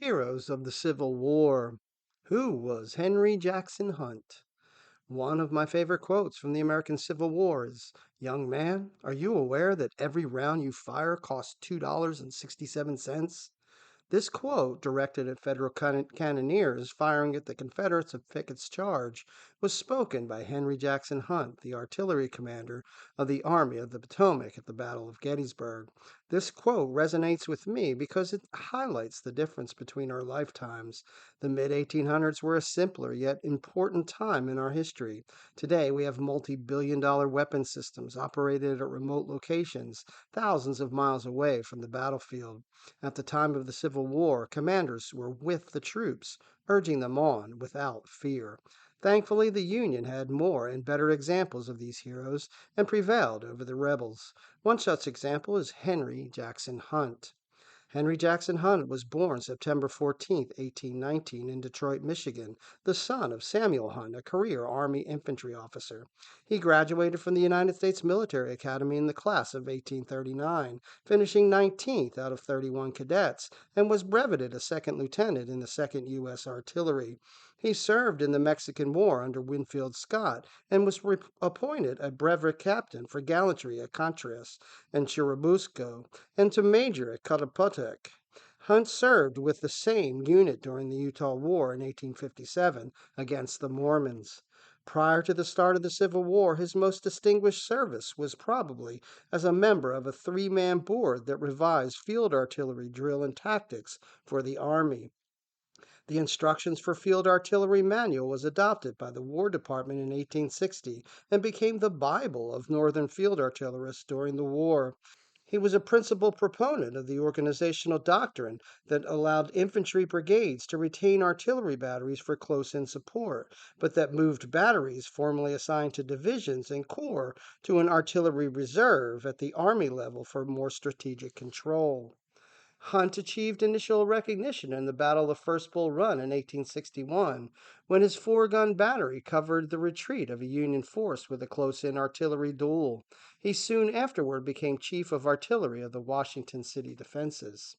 Heroes of the Civil War. Who was Henry Jackson Hunt? One of my favorite quotes from the American Civil War is, "Young man, are you aware that every round you fire costs $2.67?" This quote, directed at Federal Cannoniers firing at the Confederates of Pickett's charge, was spoken by Henry Jackson Hunt, the artillery commander of the Army of the Potomac at the Battle of Gettysburg. This quote resonates with me because it highlights the difference between our lifetimes. The mid 1800s were a simpler yet important time in our history. Today, we have multi-billion-dollar weapon systems operated at remote locations, thousands of miles away from the battlefield. At the time of the Civil War, commanders were with the troops, urging them on without fear. Thankfully, the Union had more and better examples of these heroes and prevailed over the rebels. One such example is Henry Jackson Hunt. Henry Jackson Hunt was born September 14, 1819, in Detroit, Michigan, the son of Samuel Hunt, a career Army infantry officer. He graduated from the United States Military Academy in the class of 1839, finishing 19th out of 31 cadets, and was brevetted a second lieutenant in the 2nd U.S. Artillery. He served in the Mexican War under Winfield Scott and was appointed a brevet captain for gallantry at Contreras and Churubusco, and to major at Potomac. Hunt served with the same unit during the Utah War in 1857 against the Mormons. Prior to the start of the Civil War, his most distinguished service was probably as a member of a three-man board that revised field artillery drill and tactics for the Army. The Instructions for Field Artillery Manual was adopted by the War Department in 1860 and became the Bible of Northern field artillerists during the war. He was a principal proponent of the organizational doctrine that allowed infantry brigades to retain artillery batteries for close-in support, but that moved batteries formerly assigned to divisions and corps to an artillery reserve at the Army level for more strategic control. Hunt achieved initial recognition in the Battle of First Bull Run in 1861, when his four-gun battery covered the retreat of a Union force with a close-in artillery duel. He soon afterward became Chief of Artillery of the Washington City defenses.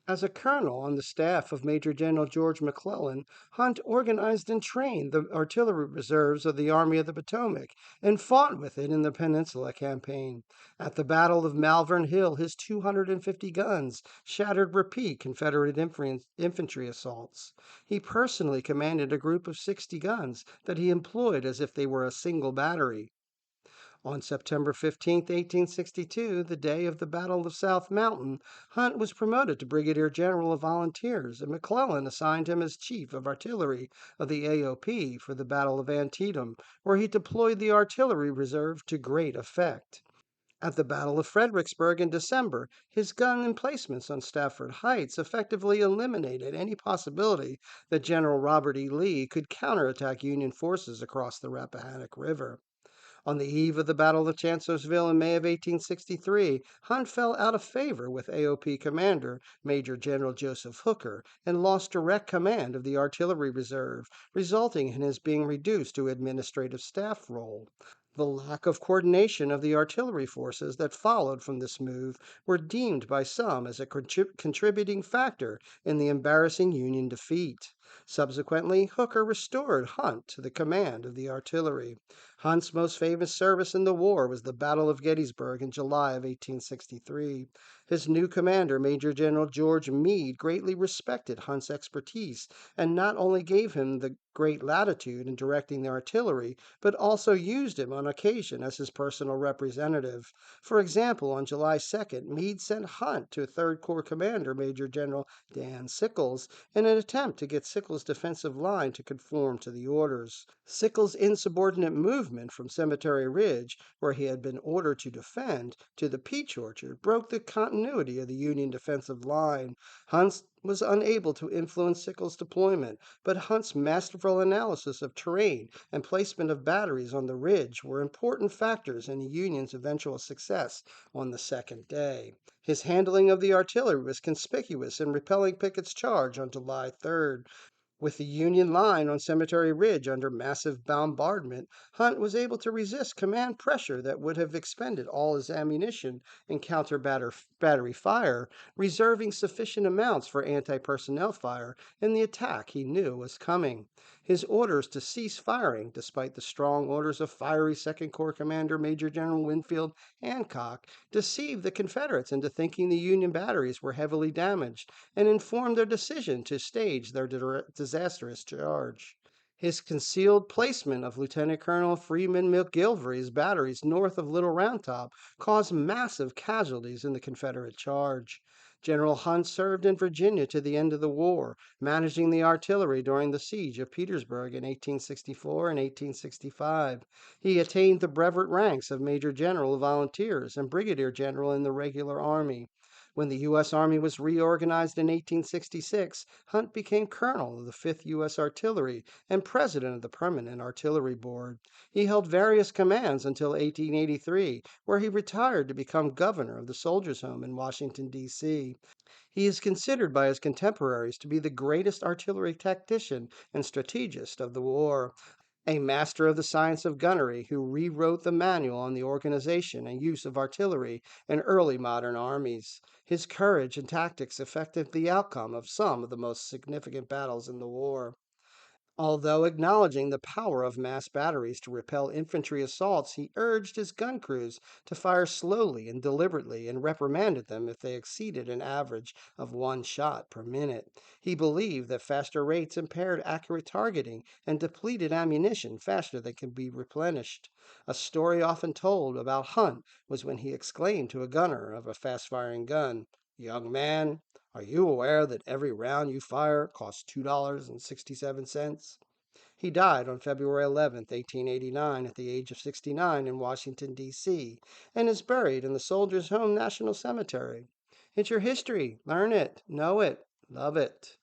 As a colonel on the staff of Major General George McClellan, Hunt organized and trained the artillery reserves of the Army of the Potomac and fought with it in the Peninsula Campaign. At the Battle of Malvern Hill, his 250 guns shattered repeat Confederate infantry assaults. He personally commanded a group of 60 guns that he employed as if they were a single battery. On September 15, 1862, the day of the Battle of South Mountain, Hunt was promoted to Brigadier General of Volunteers, and McClellan assigned him as Chief of Artillery of the AOP for the Battle of Antietam, where he deployed the artillery reserve to great effect. At the Battle of Fredericksburg in December, his gun emplacements on Stafford Heights effectively eliminated any possibility that General Robert E. Lee could counterattack Union forces across the Rappahannock River. On the eve of the Battle of Chancellorsville in May of 1863, Hunt fell out of favor with AOP commander Major General Joseph Hooker and lost direct command of the artillery reserve, resulting in his being reduced to administrative staff role. The lack of coordination of the artillery forces that followed from this move were deemed by some as a contributing factor in the embarrassing Union defeat. Subsequently, Hooker restored Hunt to the command of the artillery. Hunt's most famous service in the war was the Battle of Gettysburg in July of 1863. His new commander, Major General George Meade, greatly respected Hunt's expertise and not only gave him the great latitude in directing the artillery, but also used him on occasion as his personal representative. For example, on July 2nd, Meade sent Hunt to 3rd Corps Commander Major General Dan Sickles in an attempt to get Sickles' defensive line to conform to the orders. Sickles' insubordinate movement from Cemetery Ridge, where he had been ordered to defend, to the Peach Orchard broke the continuity of the Union defensive line. Hunt was unable to influence Sickles' deployment, but Hunt's masterful analysis of terrain and placement of batteries on the ridge were important factors in the Union's eventual success on the second day. His handling of the artillery was conspicuous in repelling Pickett's charge on July 3rd. With the Union line on Cemetery Ridge under massive bombardment, Hunt was able to resist command pressure that would have expended all his ammunition in battery fire, reserving sufficient amounts for anti personnel fire in the attack he knew was coming. His orders to cease firing, despite the strong orders of fiery Second Corps Commander Major General Winfield Hancock, deceived the Confederates into thinking the Union batteries were heavily damaged and informed their decision to stage their disastrous charge. His concealed placement of Lieutenant Colonel Freeman McGilvery's batteries north of Little Round Top caused massive casualties in the Confederate charge. General Hunt served in Virginia to the end of the war, managing the artillery during the siege of Petersburg in 1864 and 1865. He attained the brevet ranks of Major General of Volunteers and Brigadier General in the regular army. When the U.S. Army was reorganized in 1866, Hunt became colonel of the 5th U.S. Artillery and president of the Permanent Artillery Board. He held various commands until 1883, where he retired to become governor of the Soldiers' Home in Washington, D.C. He is considered by his contemporaries to be the greatest artillery tactician and strategist of the war, a master of the science of gunnery who rewrote the manual on the organization and use of artillery in early modern armies. His courage and tactics affected the outcome of some of the most significant battles in the war. Although acknowledging the power of mass batteries to repel infantry assaults, he urged his gun crews to fire slowly and deliberately and reprimanded them if they exceeded an average of one shot per minute. He believed that faster rates impaired accurate targeting and depleted ammunition faster than can be replenished. A story often told about Hunt was when he exclaimed to a gunner of a fast firing gun, "Young man, are you aware that every round you fire costs $2.67? He died on February 11, 1889, at the age of 69 in Washington, D.C., and is buried in the Soldiers' Home National Cemetery. It's your history. Learn it, know it, love it.